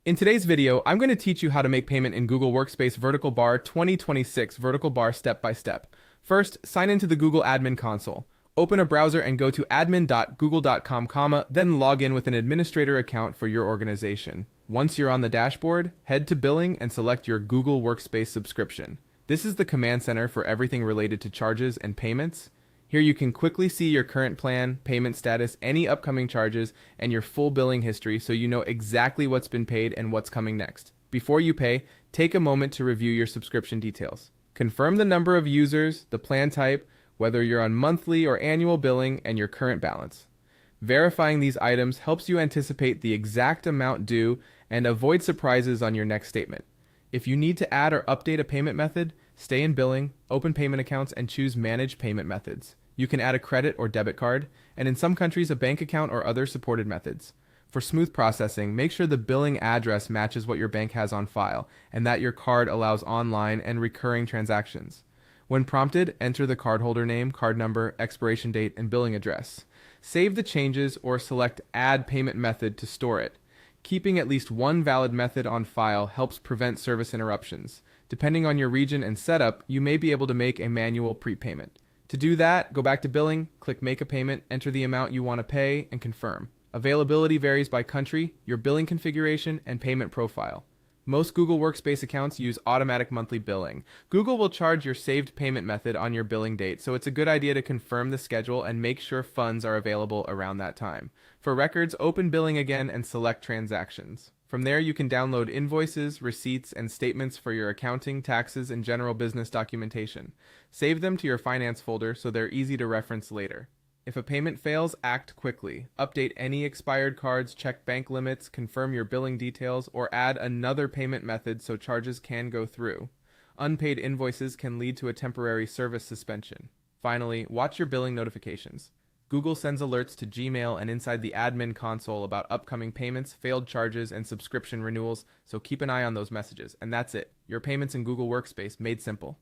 In today's video, I'm going to teach you how to make payment in Google Workspace Vertical Bar 2026 Vertical Bar step by step. First, sign into the Google Admin Console. Open a browser and go to admin.google.com, then log in with an administrator account for your organization. Once you're on the dashboard, head to Billing and select your Google Workspace subscription. This is the command center for everything related to charges and payments. Here you can quickly see your current plan, payment status, any upcoming charges, and your full billing history so you know exactly what's been paid and what's coming next. Before you pay, take a moment to review your subscription details. Confirm the number of users, the plan type, whether you're on monthly or annual billing, and your current balance. Verifying these items helps you anticipate the exact amount due and avoid surprises on your next statement. If you need to add or update a payment method, stay in Billing, open payment accounts, and choose Manage Payment Methods. You can add a credit or debit card, and in some countries a bank account or other supported methods. For smooth processing, make sure the billing address matches what your bank has on file, and that your card allows online and recurring transactions. When prompted, enter the cardholder name, card number, expiration date, and billing address. Save the changes or select Add Payment Method to store it. Keeping at least one valid method on file helps prevent service interruptions. Depending on your region and setup, you may be able to make a manual prepayment. To do that, go back to Billing, click Make a Payment, enter the amount you want to pay, and confirm. Availability varies by country, your billing configuration, and payment profile. Most Google Workspace accounts use automatic monthly billing. Google will charge your saved payment method on your billing date, so it's a good idea to confirm the schedule and make sure funds are available around that time. For records, open Billing again and select Transactions. From there, you can download invoices, receipts, and statements for your accounting, taxes, and general business documentation. Save them to your finance folder so they're easy to reference later. If a payment fails, act quickly. Update any expired cards, check bank limits, confirm your billing details, or add another payment method so charges can go through. Unpaid invoices can lead to a temporary service suspension. Finally, watch your billing notifications. Google sends alerts to Gmail and inside the admin console about upcoming payments, failed charges, and subscription renewals, so keep an eye on those messages. And that's it. Your payments in Google Workspace made simple.